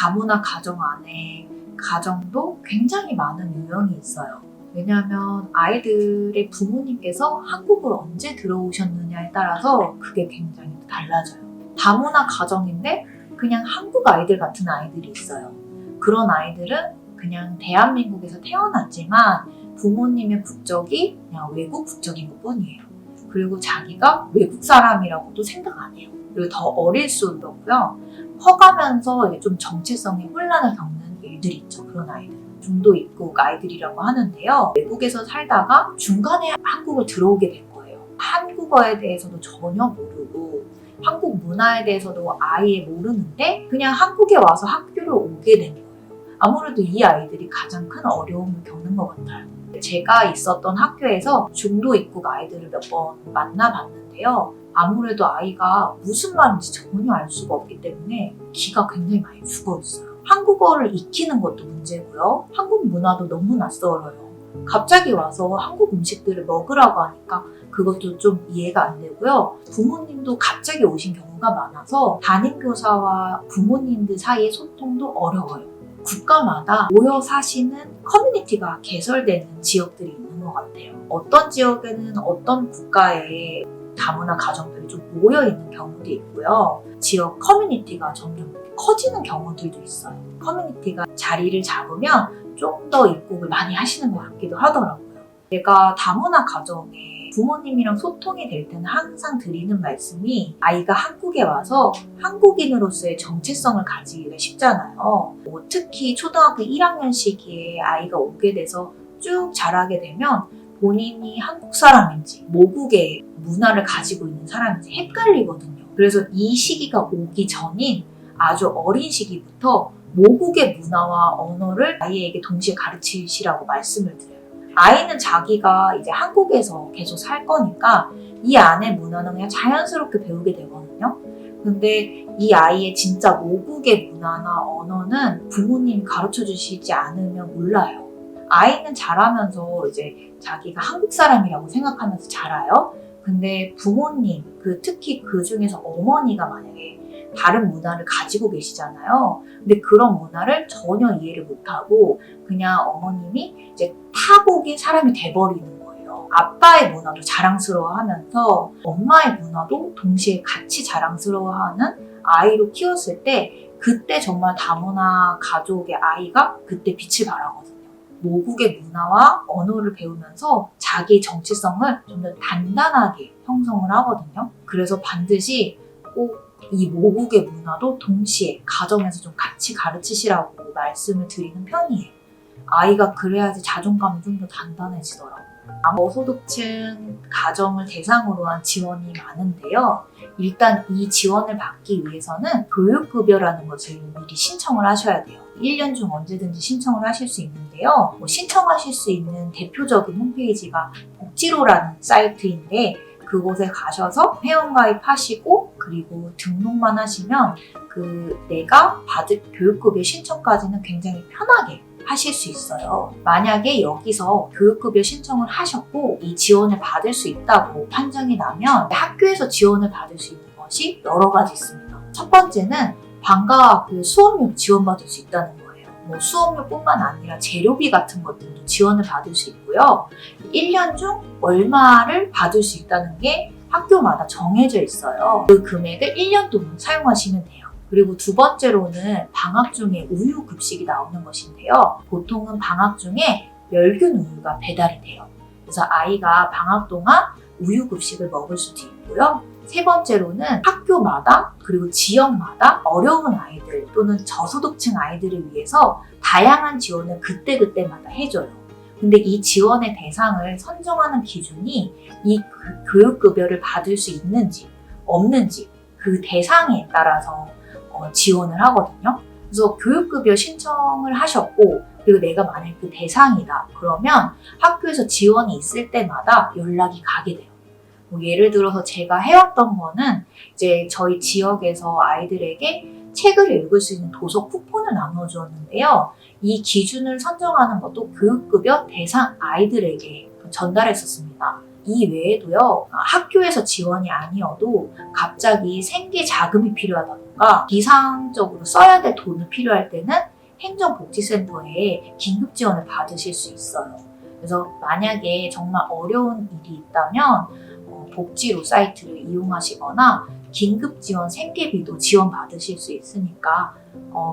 다문화 가정 안에 가정도 굉장히 많은 유형이 있어요. 왜냐하면 아이들의 부모님께서 한국을 언제 들어오셨느냐에 따라서 그게 굉장히 달라져요. 다문화 가정인데 그냥 한국 아이들 같은 아이들이 있어요. 그런 아이들은 그냥 대한민국에서 태어났지만 부모님의 국적이 그냥 외국 국적인 것 뿐이에요. 그리고 자기가 외국 사람이라고도 생각 안 해요. 그리고 더 어릴수록 그렇고요. 커가면서 좀 정체성의 혼란을 겪는 일들이 있죠. 그런 아이들. 중도 입국 아이들이라고 하는데요. 외국에서 살다가 중간에 한국을 들어오게 된 거예요. 한국어에 대해서도 전혀 모르고 한국 문화에 대해서도 아예 모르는데 그냥 한국에 와서 학교를 오게 된 거예요. 아무래도 이 아이들이 가장 큰 어려움을 겪는 것 같아요. 제가 있었던 학교에서 중도 입국 아이들을 몇 번 만나봤는데요. 아무래도 아이가 무슨 말인지 전혀 알 수가 없기 때문에 기가 굉장히 많이 죽어있어요. 한국어를 익히는 것도 문제고요. 한국 문화도 너무 낯설어요. 갑자기 와서 한국 음식들을 먹으라고 하니까 그것도 좀 이해가 안 되고요. 부모님도 갑자기 오신 경우가 많아서 담임교사와 부모님들 사이의 소통도 어려워요. 국가마다 모여 사시는 커뮤니티가 개설되는 지역들이 있는 것 같아요. 어떤 지역에는 어떤 국가의 다문화 가정들이 좀 모여있는 경우도 있고요. 지역 커뮤니티가 점점 커지는 경우들도 있어요. 커뮤니티가 자리를 잡으면 좀 더 입국을 많이 하시는 것 같기도 하더라고요. 제가 다문화 가정에 부모님이랑 소통이 될 때는 항상 드리는 말씀이 아이가 한국에 와서 한국인으로서의 정체성을 가지기가 쉽잖아요. 특히 초등학교 1학년 시기에 아이가 오게 돼서 쭉 자라게 되면 본인이 한국 사람인지 모국의 문화를 가지고 있는 사람인지 헷갈리거든요. 그래서 이 시기가 오기 전인 아주 어린 시기부터 모국의 문화와 언어를 아이에게 동시에 가르치시라고 말씀을 드려요. 아이는 자기가 이제 한국에서 계속 살 거니까 이 안의 문화는 그냥 자연스럽게 배우게 되거든요. 근데 이 아이의 진짜 모국의 문화나 언어는 부모님이 가르쳐 주시지 않으면 몰라요. 아이는 자라면서 이제 자기가 한국 사람이라고 생각하면서 자라요. 근데 부모님, 특히 그 중에서 어머니가 만약에 다른 문화를 가지고 계시잖아요. 근데 그런 문화를 전혀 이해를 못하고 그냥 어머님이 이제 타국인 사람이 돼버리는 거예요. 아빠의 문화도 자랑스러워하면서 엄마의 문화도 동시에 같이 자랑스러워하는 아이로 키웠을 때 그때 정말 다문화 가족의 아이가 그때 빛을 발하거든요. 모국의 문화와 언어를 배우면서 자기 정체성을 좀 더 단단하게 형성을 하거든요. 그래서 반드시 꼭 이 모국의 문화도 동시에 가정에서 좀 같이 가르치시라고 말씀을 드리는 편이에요. 아이가 그래야지 자존감이 좀 더 단단해지더라고요. 저소득층 가정을 대상으로 한 지원이 많은데요. 일단 이 지원을 받기 위해서는 교육급여라는 것을 미리 신청을 하셔야 돼요. 1년 중 언제든지 신청을 하실 수 있는데요. 신청하실 수 있는 대표적인 홈페이지가 복지로라는 사이트인데 그곳에 가셔서 회원가입하시고 그리고 등록만 하시면 내가 받을 교육급여 신청까지는 굉장히 편하게 하실 수 있어요. 만약에 여기서 교육급여 신청을 하셨고 이 지원을 받을 수 있다고 판정이 나면 학교에서 지원을 받을 수 있는 것이 여러 가지 있습니다. 첫 번째는 방과 수업료 지원받을 수 있다는 거예요. 수업료뿐만 아니라 재료비 같은 것들도 지원을 받을 수 있고요. 1년 중 얼마를 받을 수 있다는 게 학교마다 정해져 있어요. 그 금액을 1년 동안 사용하시면 돼요. 그리고 두 번째로는 방학 중에 우유 급식이 나오는 것인데요. 보통은 방학 중에 멸균 우유가 배달이 돼요. 그래서 아이가 방학 동안 우유 급식을 먹을 수도 있고요. 세 번째로는 학교마다 그리고 지역마다 어려운 아이들 또는 저소득층 아이들을 위해서 다양한 지원을 그때그때마다 해줘요. 근데 이 지원의 대상을 선정하는 기준이 이 교육급여를 받을 수 있는지 없는지 그 대상에 따라서 지원을 하거든요. 그래서 교육급여 신청을 하셨고 그리고 내가 만약 그 대상이다 그러면 학교에서 지원이 있을 때마다 연락이 가게 돼요. 예를 들어서 제가 해왔던 거는 이제 저희 지역에서 아이들에게 책을 읽을 수 있는 도서 쿠폰을 나눠주었는데요. 이 기준을 선정하는 것도 교육급여 대상 아이들에게 전달했었습니다. 이 외에도요, 학교에서 지원이 아니어도 갑자기 생계 자금이 필요하다던가 비상적으로 써야 될 돈이 필요할 때는 행정복지센터에 긴급 지원을 받으실 수 있어요. 그래서 만약에 정말 어려운 일이 있다면 복지로 사이트를 이용하시거나 긴급 지원 생계비도 지원받으실 수 있으니까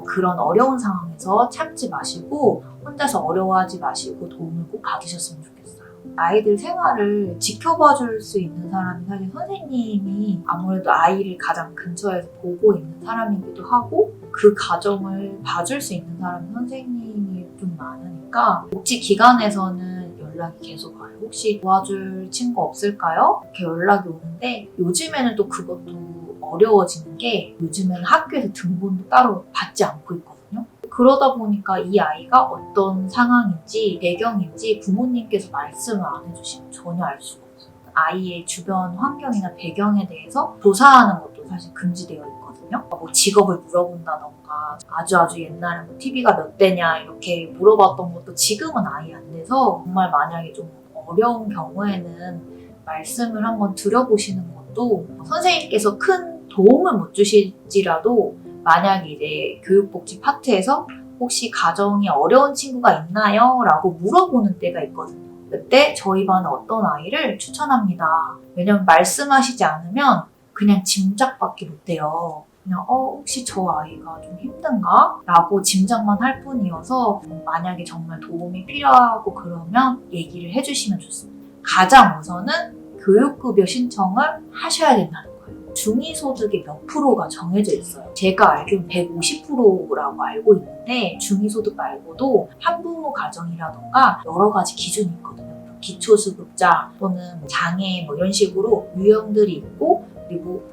그런 어려운 상황에서 참지 마시고 혼자서 어려워하지 마시고 도움을 꼭 받으셨으면 좋겠어요. 아이들 생활을 지켜봐 줄 수 있는 사람이 사실 선생님이 아무래도 아이를 가장 근처에서 보고 있는 사람이기도 하고 그 가정을 봐줄 수 있는 사람이 선생님이 좀 많으니까 복지기관에서는 연락이 계속 와요. 혹시 도와줄 친구 없을까요? 이렇게 연락이 오는데 요즘에는 또 그것도 어려워지는 게 요즘에는 학교에서 등본도 따로 받지 않고 있거든요. 그러다 보니까 이 아이가 어떤 상황인지 배경인지 부모님께서 말씀을 안 해주시면 전혀 알 수가 없어요. 아이의 주변 환경이나 배경에 대해서 조사하는 것도 사실 금지되어 있거든요. 뭐 직업을 물어본다던가 아주 옛날에 뭐 TV가 몇 대냐 이렇게 물어봤던 것도 지금은 아예 안 돼서 정말 만약에 좀 어려운 경우에는 말씀을 한번 드려보시는 것도 선생님께서 큰 도움을 못 주실지라도 만약에 이제 교육복지 파트에서 혹시 가정이 어려운 친구가 있나요? 라고 물어보는 때가 있거든요. 그때 저희 반은 어떤 아이를 추천합니다. 왜냐면 말씀하시지 않으면 그냥 짐작밖에 못해요. 그냥 혹시 저 아이가 좀 힘든가? 라고 짐작만 할 뿐이어서 만약에 정말 도움이 필요하고 그러면 얘기를 해주시면 좋습니다. 가장 우선은 교육급여 신청을 하셔야 된다는 거예요. 중위소득의 몇 프로가 정해져 있어요. 제가 알기로는 150%라고 알고 있는데 중위소득 말고도 한부모 가정이라던가 여러 가지 기준이 있거든요. 기초수급자 또는 장애 뭐 이런 식으로 유형들이 있고 그리고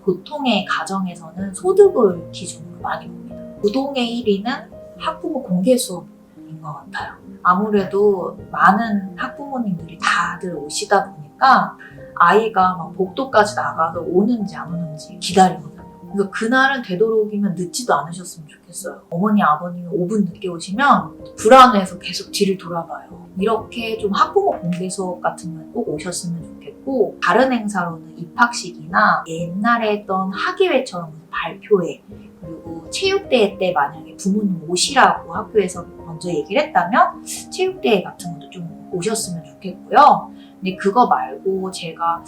보통의 가정에서는 소득을 기준으로 많이 봅니다. 부동의 1위는 학부모 공개 수업인 것 같아요. 아무래도 많은 학부모님들이 다들 오시다 보니까 아이가 막 복도까지 나가서 오는지 안 오는지 기다리거든요. 그래서 그날은 되도록이면 늦지도 않으셨으면 좋겠어요. 어머니, 아버님이 5분 늦게 오시면 불안해서 계속 뒤를 돌아봐요. 이렇게 좀 학부모 공개 수업 같은 건 꼭 오셨으면 좋겠고 다른 행사로는 입학식이나 옛날에 했던 학예회처럼 발표회 그리고 체육대회 때 만약에 부모님 오시라고 학교에서 먼저 얘기를 했다면 체육대회 같은 것도 좀 오셨으면 좋겠고요. 근데 그거 말고 제가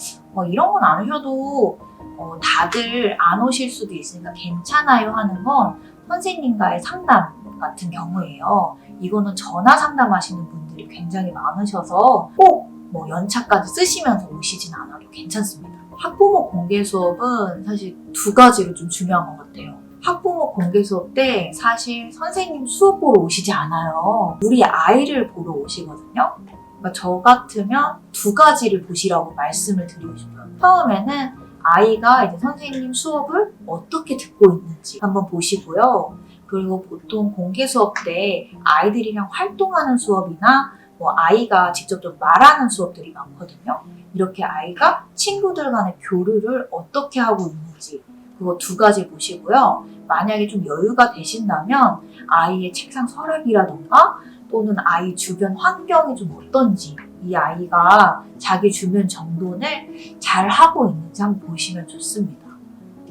이런 건 안 오셔도 다들 안 오실 수도 있으니까 괜찮아요 하는 건 선생님과의 상담 같은 경우예요. 이거는 전화 상담하시는 분들이 굉장히 많으셔서 꼭 연차까지 쓰시면서 오시진 않아도 괜찮습니다. 학부모 공개 수업은 사실 두 가지로 좀 중요한 것 같아요. 학부모 공개 수업 때 사실 선생님 수업 보러 오시지 않아요. 우리 아이를 보러 오시거든요. 그러니까 저 같으면 두 가지를 보시라고 말씀을 드리고 싶어요. 처음에는 아이가 이제 선생님 수업을 어떻게 듣고 있는지 한번 보시고요. 그리고 보통 공개 수업 때 아이들이랑 활동하는 수업이나 아이가 직접 좀 말하는 수업들이 많거든요. 이렇게 아이가 친구들 간의 교류를 어떻게 하고 있는지 그거 두 가지 보시고요. 만약에 좀 여유가 되신다면 아이의 책상 서랍이라던가 또는 아이 주변 환경이 좀 어떤지 이 아이가 자기 주변 정돈을 잘 하고 있는지 한번 보시면 좋습니다.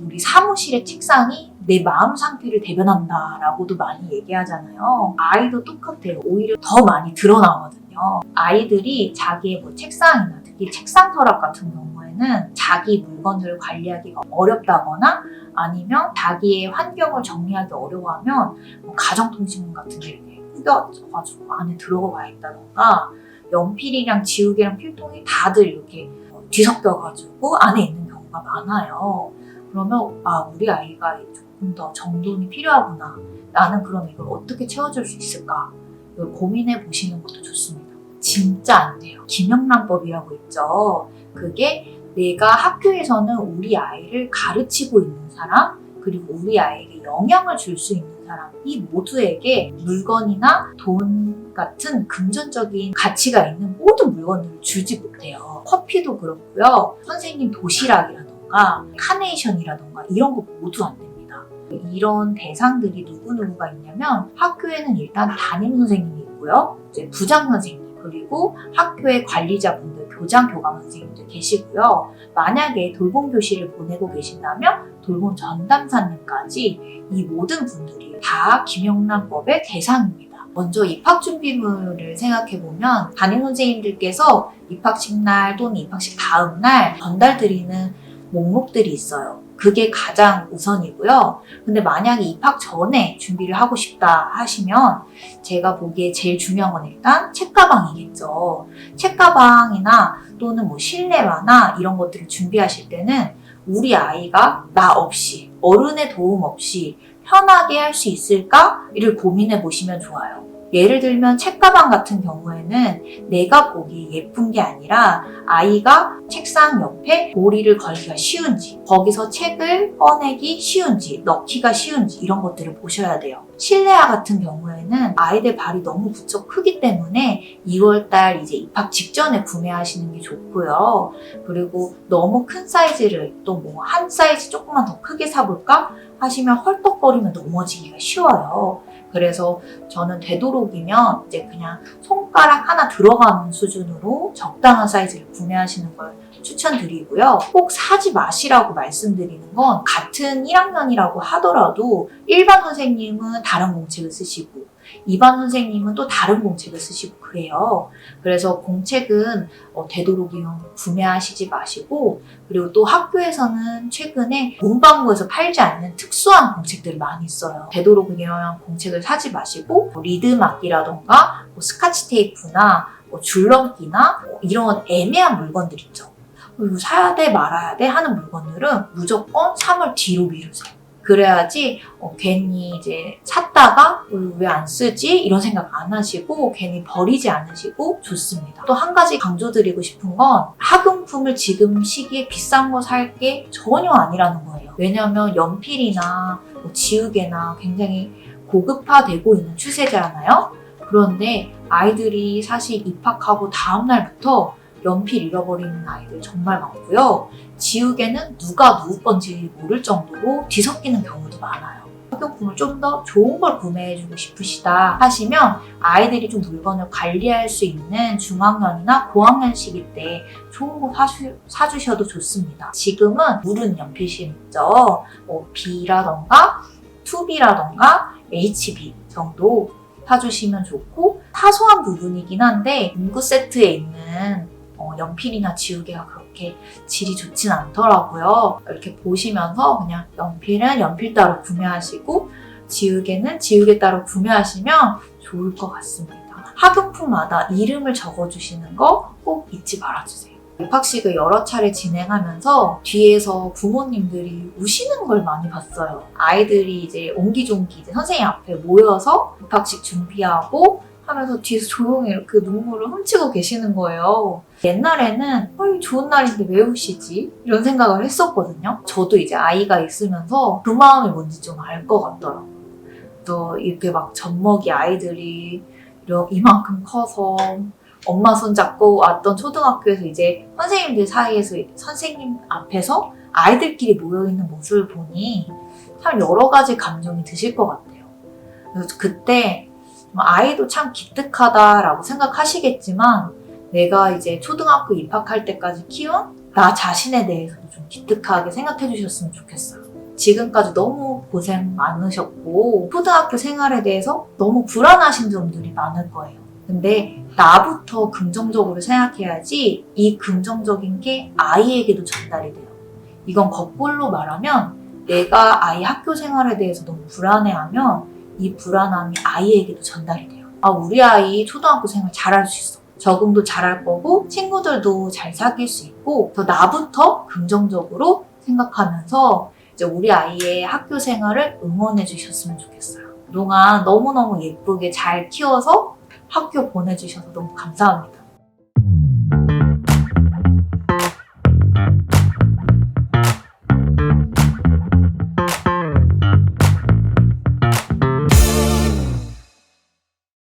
우리 사무실의 책상이 내 마음 상태를 대변한다라고도 많이 얘기하잖아요. 아이도 똑같아요. 오히려 더 많이 드러나거든요. 아이들이 자기의 책상이나 특히 책상 서랍 같은 경우에는 자기 물건들을 관리하기가 어렵다거나 아니면 자기의 환경을 정리하기 어려워하면 가정통신문 같은 게 이렇게 꾸겨가지고 안에 들어가 봐 있다던가 연필이랑 지우개랑 필통이 다들 이렇게 뒤섞여가지고 안에 있는 경우가 많아요. 그러면 우리 아이가 조금 더 정돈이 필요하구나. 나는 그럼 이걸 어떻게 채워줄 수 있을까? 이걸 고민해 보시는 것도 좋습니다. 진짜 안 돼요. 김영란법이라고 있죠. 그게 내가 학교에서는 우리 아이를 가르치고 있는 사람 그리고 우리 아이에게 영향을 줄 수 있는 사람 이 모두에게 물건이나 돈 같은 금전적인 가치가 있는 모든 물건들을 주지 못해요. 커피도 그렇고요. 선생님 도시락이라던가 카네이션이라던가 이런 거 모두 안 됩니다. 이런 대상들이 누구누구가 있냐면 학교에는 일단 담임 선생님이 있고요. 이제 부장 선생님 그리고 학교의 관리자분들, 교장, 교감 선생님들 계시고요. 만약에 돌봄 교실을 보내고 계신다면 돌봄 전담사님까지 이 모든 분들이 다 김영란법의 대상입니다. 먼저 입학 준비물을 생각해보면 담임 선생님들께서 입학식 날 또는 입학식 다음 날 전달드리는 목록들이 있어요. 그게 가장 우선이고요. 근데 만약에 입학 전에 준비를 하고 싶다 하시면 제가 보기에 제일 중요한 건 일단 책가방이겠죠. 책가방이나 또는 뭐 실내화나 이런 것들을 준비하실 때는 우리 아이가 나 없이, 어른의 도움 없이 편하게 할 수 있을까?를 고민해 보시면 좋아요. 예를 들면 책가방 같은 경우에는 내가 보기 예쁜 게 아니라 아이가 책상 옆에 고리를 걸기가 쉬운지, 거기서 책을 꺼내기 쉬운지, 넣기가 쉬운지 이런 것들을 보셔야 돼요. 실내화 같은 경우에는 아이들 발이 너무 부쩍 크기 때문에 2월달 이제 입학 직전에 구매하시는 게 좋고요. 그리고 너무 큰 사이즈를 또 뭐 한 사이즈 조금만 더 크게 사볼까 하시면 헐떡거리면 넘어지기가 쉬워요. 그래서 저는 되도록이면 이제 그냥 손가락 하나 들어가는 수준으로 적당한 사이즈를 구매하시는 걸 추천드리고요. 꼭 사지 마시라고 말씀드리는 건 같은 1학년이라고 하더라도 일반 선생님은 다른 공책을 쓰시고 2반 선생님은 또 다른 공책을 쓰시고 그래요. 그래서 공책은 되도록이면 구매하시지 마시고, 그리고 또 학교에서는 최근에 문방구에서 팔지 않는 특수한 공책들을 많이 써요. 되도록이면 공책을 사지 마시고 리드막이라던가 스카치 테이프나 줄넘기나 이런 애매한 물건들 있죠. 이거 사야 돼 말아야 돼 하는 물건들은 무조건 3월 뒤로 미루세요. 그래야지 괜히 이제 샀다가 왜 안 쓰지? 이런 생각 안 하시고 괜히 버리지 않으시고 좋습니다. 또 한 가지 강조드리고 싶은 건 학용품을 지금 시기에 비싼 거 살 게 전혀 아니라는 거예요. 왜냐하면 연필이나 지우개나 굉장히 고급화되고 있는 추세잖아요. 그런데 아이들이 사실 입학하고 다음 날부터 연필 잃어버리는 아이들 정말 많고요. 지우개는 누가 누구 건지 모를 정도로 뒤섞이는 경우도 많아요. 학용품을 좀 더 좋은 걸 구매해주고 싶으시다 하시면 아이들이 좀 물건을 관리할 수 있는 중학년이나 고학년 시기 때 좋은 거 사주셔도 좋습니다. 지금은 무른 연필심 있죠. B라던가 2B라던가 HB 정도 사주시면 좋고, 사소한 부분이긴 한데 문구 세트에 있는 연필이나 지우개가 그렇게 질이 좋진 않더라고요. 이렇게 보시면서 그냥 연필은 연필 따로 구매하시고 지우개는 지우개 따로 구매하시면 좋을 것 같습니다. 학용품마다 이름을 적어주시는 거 꼭 잊지 말아주세요. 입학식을 여러 차례 진행하면서 뒤에서 부모님들이 우시는 걸 많이 봤어요. 아이들이 이제 옹기종기 이제 선생님 앞에 모여서 입학식 준비하고 하면서 뒤에서 조용히 이렇게 눈물을 훔치고 계시는 거예요. 옛날에는 좋은 날인데 왜 우시지? 이런 생각을 했었거든요. 저도 이제 아이가 있으면서 그 마음이 뭔지 좀 알 것 같더라고요. 또 이렇게 막 젖먹이 아이들이 이만큼 커서 엄마 손 잡고 왔던 초등학교에서 이제 선생님들 사이에서 선생님 앞에서 아이들끼리 모여있는 모습을 보니 참 여러 가지 감정이 드실 것 같아요. 그래서 그때 아이도 참 기특하다라고 생각하시겠지만 내가 이제 초등학교 입학할 때까지 키운 나 자신에 대해서도 좀 기특하게 생각해 주셨으면 좋겠어요. 지금까지 너무 고생 많으셨고 초등학교 생활에 대해서 너무 불안하신 점들이 많을 거예요. 근데 나부터 긍정적으로 생각해야지 이 긍정적인 게 아이에게도 전달이 돼요. 이건 거꾸로 말하면 내가 아이 학교 생활에 대해서 너무 불안해하면 이 불안함이 아이에게도 전달이 돼요. 우리 아이 초등학교 생활 잘할 수 있어. 적응도 잘할 거고 친구들도 잘 사귈 수 있고 더 나부터 긍정적으로 생각하면서 이제 우리 아이의 학교 생활을 응원해 주셨으면 좋겠어요. 그동안 너무너무 예쁘게 잘 키워서 학교 보내주셔서 너무 감사합니다.